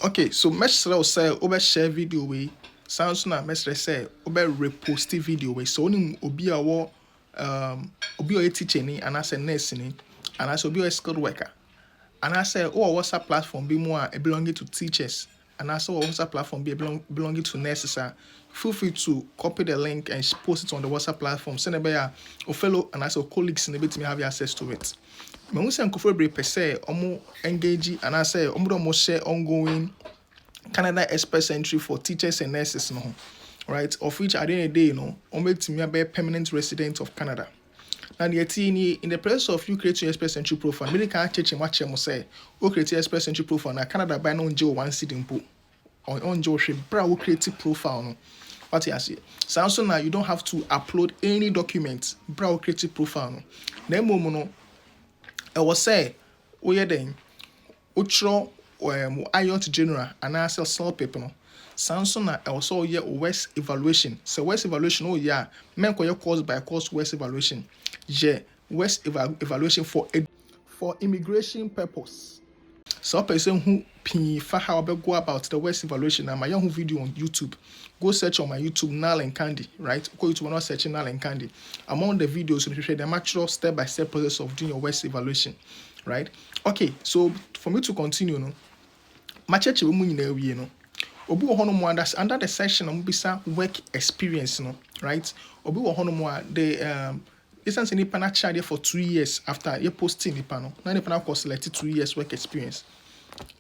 Okay, so mesra will say over share video way. Sounds na mesra say over repost video way. So only obi a wo obi a teacher ni and as a nurse ni and as obi a skilled worker. And I say oh WhatsApp platform be more belonging to teachers and I say WhatsApp platform be belonging to nurses. Feel free to copy the link and post it on the WhatsApp platform. Send it by your fellow and as your colleagues in the bit me have access to it. Me who say nkofo bre per se omo engage and I say omo do share ongoing Canada Express entry for teachers and nurses no, right? Of which at the end of the day, you know, omo be permanent resident of Canada. Now the in the process of you creating your express entry profile, maybe can check what you say. O create your express entry profile na Canada by no jail one seed impo. On jail she bra o create profile no. What you say? So also now you don't have to upload any document. Bra o create profile no. Then momo no. I was say, oh yeah then. Utro IOT general and I sell small paper no. Samsung also yeah West evaluation. So West evaluation oh yeah, men call your course by course West evaluation. Yeah, West evaluation for immigration purpose. So person who pin for how go about the West evaluation and my young video on YouTube. Go search on my YouTube Nal and Candy, right? Go YouTube not searching Nal and Candy. Among the videos you show the actual step-by-step process of doing your West evaluation, right? Okay, so for me to continue, no. My church we nyina wie no obi wo hono mo under the section of bisa work experience no, right? Obi wo hono mo the essence nipa na charge for 2 years after you posting nipa no na nipa na course select 2 years work experience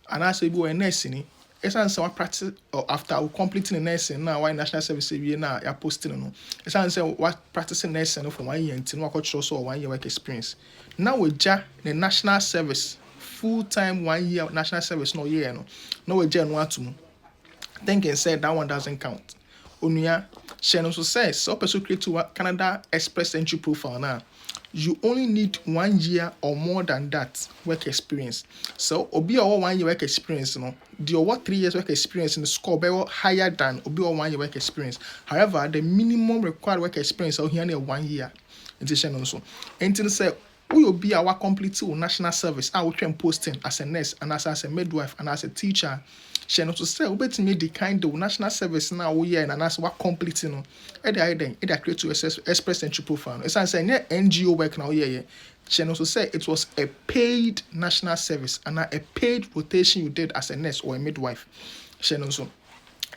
and as we go nurse ni essence we practice or after we completing the nursing now why national service we na ya posting no essence we practicing nursing no for 1 year until we control so 1 year work experience now we ja the national service full-time 1 year national service no year no we ja no atum thinking said that one doesn't count onuya share so says so person create to Canada Express entry profile now you only need 1 year or more than that work experience. So obi or 1 year work experience no the over 3 years work experience in the score be higher than obi or 1 year work experience. However, the minimum required work experience out here near 1 year. Intention also until say we will be our complete national service. I will train posting as a nurse and as a midwife and as a teacher. She not to say we better me the kind of national service now we here and as what complete no. It create to express entry profile. It's say near NGO work now here. She also say it was a paid national service and a paid rotation you did as a nurse or a midwife. She also.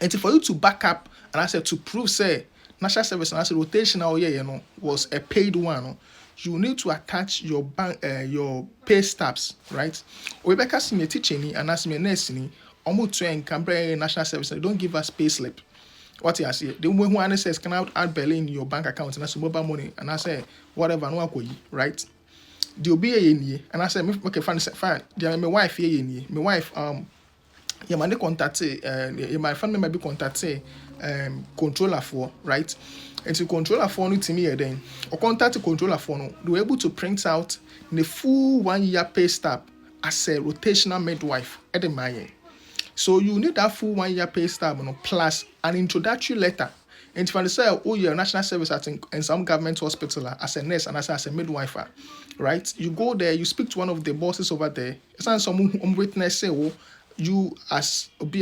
And for you to back up and I said to prove say national service and as a rotation now here was a paid one. No, you need to attach your bank your pay stubs, right? We back as me teaching and as me nursing almost train Canberra national service. They don't give us pay slip. What you say? The one who says can I add belly in your bank account and that's mobile money and I say whatever no right? The be a and I say okay fine. There my wife here my wife yeah my contact my family might be contact controller for right. And to controller for no to me then or contact the controller for no they were able to print out the full 1 year pay stub as a rotational midwife at the mine. So you need that full 1 year pay stub plus an introductory letter. And if I say oh you're national service at in some government hospital as a nurse and as a midwife, right? You go there, you speak to one of the bosses over there. It's not some witness say oh you as you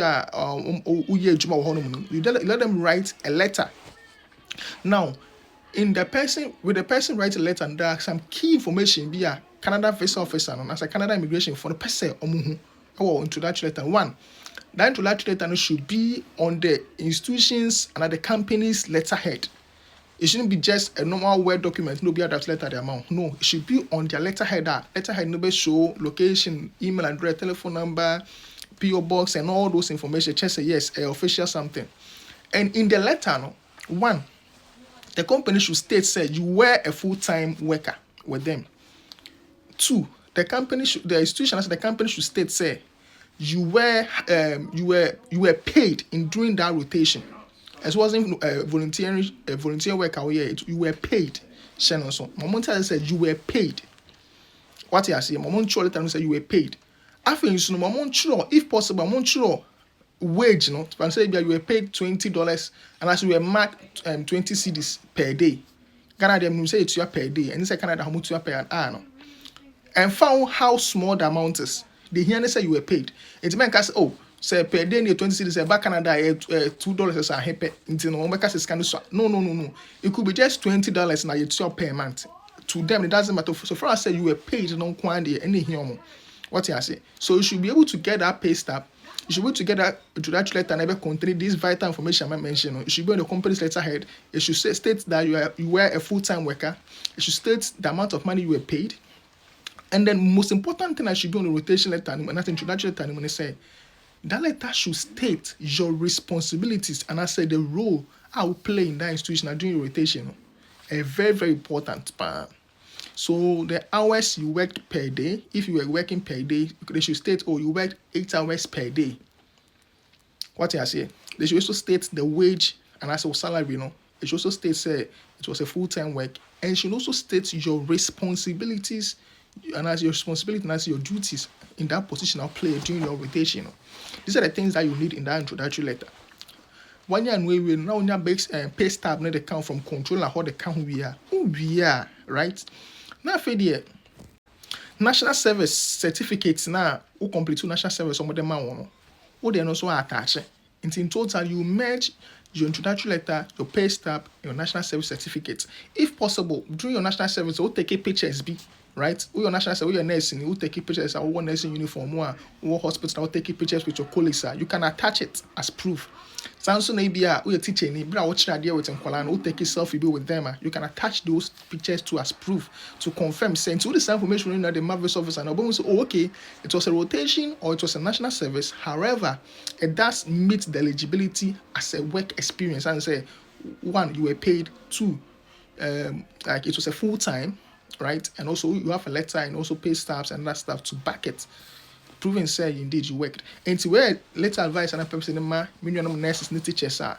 let them write a letter. Now, with the person write a letter, and there are some key information via Canada visa officer and as a Canada immigration for the person introductory letter. One, that introductory letter should be on the institutions and at the company's letterhead. It shouldn't be just a normal Word document, no be that letter the amount. No, it should be on their letterhead. Letterhead no show location, email address, telephone number, PO box, and all those information. Just say yes, official something. And in the letter, no, one, the company should state say you were a full-time worker with them. Two, the institution as the company should state say you were paid in doing that rotation. As wasn't volunteer work here, you were paid. Shannon so Mama said you were paid. What you say? Mama let say you were paid. After you know Mama if possible, Mama wage, you know, if say you were paid $20 and as you were marked 20 cedis per day. Canada them say it's your per day, and this Canada how much you pay an hour. And found how small the amount is. They hear say you were paid. It meant say, oh, Say per day near 20 cities, back Canada, $2 is a happy until no make us kind of no. It could be just $20 now it's your per month. To them, it doesn't matter. So far as say you were paid, no quantity any here. What you say? So you should be able to get that pay stub. You should be able to get that introductory letter and ever contain this vital information I mentioned. You should be on the company's letterhead. It should state that you were a full-time worker. It should state the amount of money you were paid. And then most important thing I should be on the rotation letter and that introductory letter when they say that letter should state your responsibilities and I say the role I will play in that institution during your rotation. A very, very important part. So the hours you worked per day, if you were working per day, they should state, oh, you worked 8 hours per day. What I say? They should also state the wage and also salary, It should also state, say, it was a full-time work. And it should also state your responsibilities and as your responsibility and as your duties in that position or play during your rotation. These are the things that you need in that introductory letter. One year and we will now pay stub not the count from control and how the count we are. Who we are, right? Now for the national service certificates now who complete to national service some of them are who they also attach. And in total you merge your introductory letter, your pay stub, your national service certificate. If possible, during your national service, we'll take a pictures right? With your national service, your nursing, you take pictures of one nursing uniform, one hospital, will take pictures with your colleagues. You can attach it as proof. Samson ABR, we are teaching, watch idea with Nkolan, who take a selfie with them. You can attach those pictures to as proof to confirm, saying to this information in the Midwives office and say, oh, okay, it was a rotation or it was a national service. However, it does meet the eligibility as a work experience and say, one, you were paid, two, like it was a full time. Right, and also you have a letter and also pay stubs and that stuff to back it, proving say indeed you worked. And to where letter advice and a person in my minimum nurses and teachers are,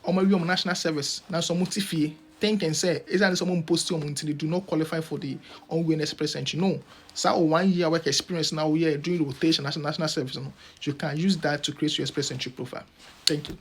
or maybe on national service now some multi think and say is that someone post you until they do not qualify for the ongoing express entry. No, so 1 year work experience now we are doing rotation as a national service. You can use that to create your express entry profile. Thank you.